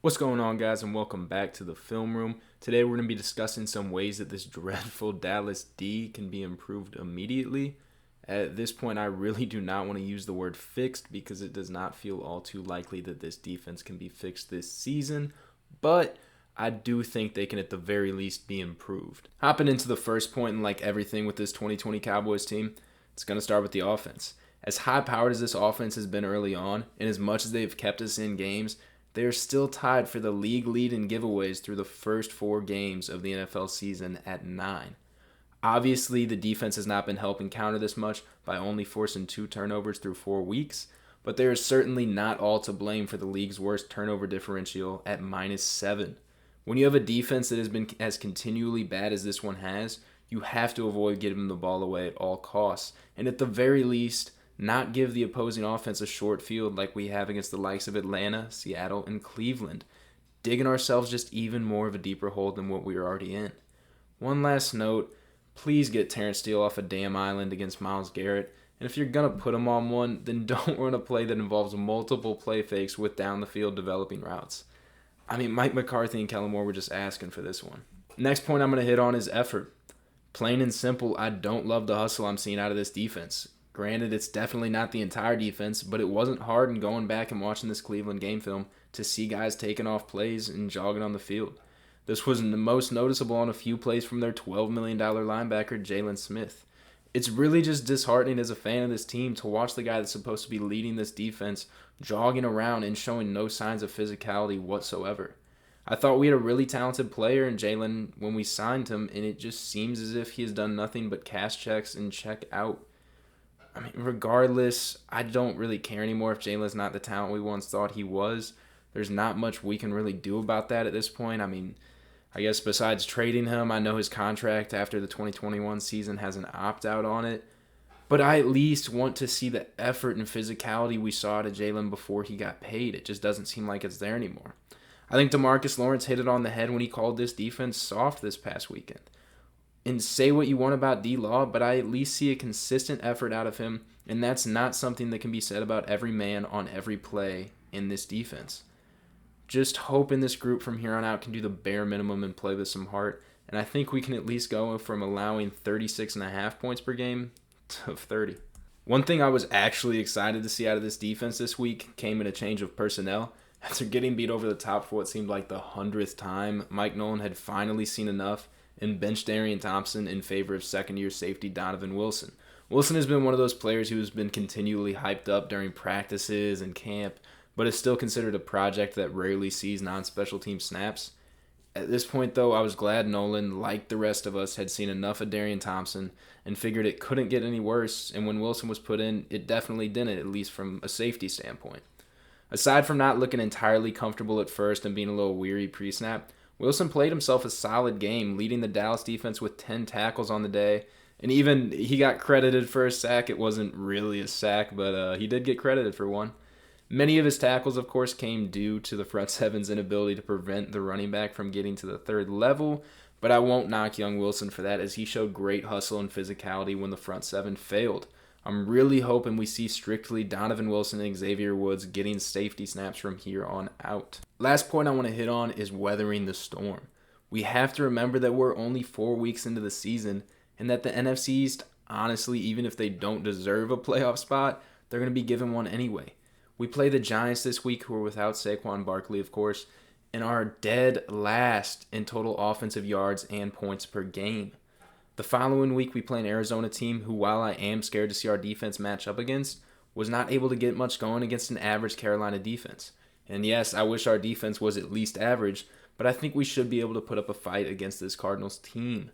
What's going on, guys, and welcome back to the Film Room. Today we're going to be discussing some ways that this dreadful Dallas D can be improved immediately. At this point, I really do not want to use the word fixed because it does not feel all too likely that this defense can be fixed this season, but I do think they can at the very least be improved. Hopping into the first point, and like everything with this 2020 Cowboys team, it's going to start with the offense. As high-powered as this offense has been early on, and as much as they've kept us in games, they are still tied for the league lead in giveaways through the first 4 games of the NFL season at 9. Obviously, the defense has not been helping counter this much by only forcing 2 turnovers through 4 weeks, but they are certainly not all to blame for the league's worst turnover differential at -7. When you have a defense that has been as continually bad as this one has, you have to avoid giving the ball away at all costs, and at the very least, not give the opposing offense a short field like we have against the likes of Atlanta, Seattle, and Cleveland, digging ourselves just even more of a deeper hole than what we are already in. One last note, please get Terrence Steele off a damn island against Myles Garrett, and if you're going to put him on one, then don't run a play that involves multiple play fakes with down the field developing routes. I mean, Mike McCarthy and Kellen Moore were just asking for this one. Next point I'm going to hit on is effort. Plain and simple, I don't love the hustle I'm seeing out of this defense. Granted, it's definitely not the entire defense, but it wasn't hard in going back and watching this Cleveland game film to see guys taking off plays and jogging on the field. This was the most noticeable on a few plays from their $12 million linebacker, Jalen Smith. It's really just disheartening as a fan of this team to watch the guy that's supposed to be leading this defense jogging around and showing no signs of physicality whatsoever. I thought we had a really talented player in Jalen when we signed him, and it just seems as if he has done nothing but cash checks and check out. I mean, regardless, I don't really care anymore if Jalen's not the talent we once thought he was. There's not much we can really do about that at this point. I mean, I guess besides trading him, I know his contract after the 2021 season has an opt-out on it. But I at least want to see the effort and physicality we saw out of Jalen before he got paid. It just doesn't seem like it's there anymore. I think DeMarcus Lawrence hit it on the head when he called this defense soft this past weekend. And say what you want about D-Law, but I at least see a consistent effort out of him, and that's not something that can be said about every man on every play in this defense. Just hoping this group from here on out can do the bare minimum and play with some heart, and I think we can at least go from allowing 36.5 points per game to 30. One thing I was actually excited to see out of this defense this week came in a change of personnel. After getting beat over the top for what seemed like the 100th time, Mike Nolan had finally seen enough and benched Darian Thompson in favor of second-year safety Donovan Wilson. Wilson has been one of those players who has been continually hyped up during practices and camp, but is still considered a project that rarely sees non-special team snaps. At this point, though, I was glad Nolan, like the rest of us, had seen enough of Darian Thompson and figured it couldn't get any worse, and when Wilson was put in, it definitely didn't, at least from a safety standpoint. Aside from not looking entirely comfortable at first and being a little weary pre-snap, Wilson played himself a solid game, leading the Dallas defense with 10 tackles on the day. And even he got credited for a sack. It wasn't really a sack, but he did get credited for one. Many of his tackles, of course, came due to the front seven's inability to prevent the running back from getting to the third level. But I won't knock young Wilson for that, as he showed great hustle and physicality when the front seven failed. I'm really hoping we see strictly Donovan Wilson and Xavier Woods getting safety snaps from here on out. Last point I want to hit on is weathering the storm. We have to remember that we're only 4 weeks into the season and that the NFC East, honestly, even if they don't deserve a playoff spot, they're going to be given one anyway. We play the Giants this week, who are without Saquon Barkley, of course, and are dead last in total offensive yards and points per game. The following week, we play an Arizona team who, while I am scared to see our defense match up against, was not able to get much going against an average Carolina defense. And yes, I wish our defense was at least average, but I think we should be able to put up a fight against this Cardinals team.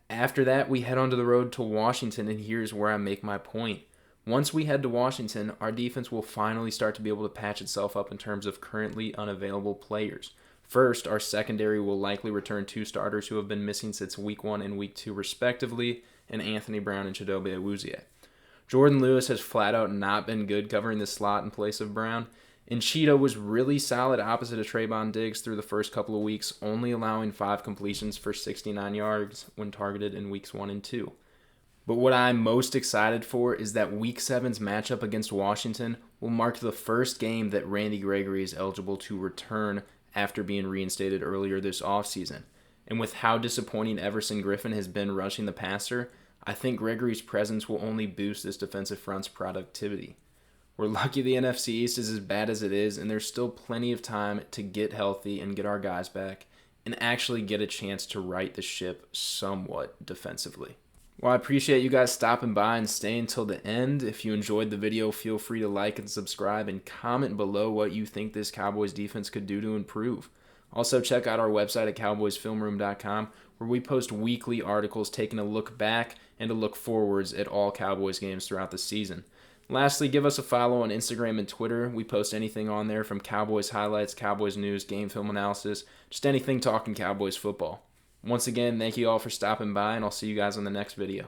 After that, we head onto the road to Washington, and here's where I make my point. Once we head to Washington, our defense will finally start to be able to patch itself up in terms of currently unavailable players. First, our secondary will likely return 2 starters who have been missing since Week 1 and Week 2 respectively, and Anthony Brown and Chidobe Awuzie. Jordan Lewis has flat out not been good covering the slot in place of Brown, and Cheeto was really solid opposite of Trayvon Diggs through the first couple of weeks, only allowing 5 completions for 69 yards when targeted in Weeks 1 and 2. But what I'm most excited for is that Week 7's matchup against Washington will mark the first game that Randy Gregory is eligible to return after being reinstated earlier this offseason. And with how disappointing Everson Griffin has been rushing the passer, I think Gregory's presence will only boost this defensive front's productivity. We're lucky the NFC East is as bad as it is, and there's still plenty of time to get healthy and get our guys back and actually get a chance to right the ship somewhat defensively. Well, I appreciate you guys stopping by and staying till the end. If you enjoyed the video, feel free to like and subscribe and comment below what you think this Cowboys defense could do to improve. Also, check out our website at cowboysfilmroom.com, where we post weekly articles taking a look back and a look forwards at all Cowboys games throughout the season. Lastly, give us a follow on Instagram and Twitter. We post anything on there from Cowboys highlights, Cowboys news, game film analysis, just anything talking Cowboys football. Once again, thank you all for stopping by, and I'll see you guys on the next video.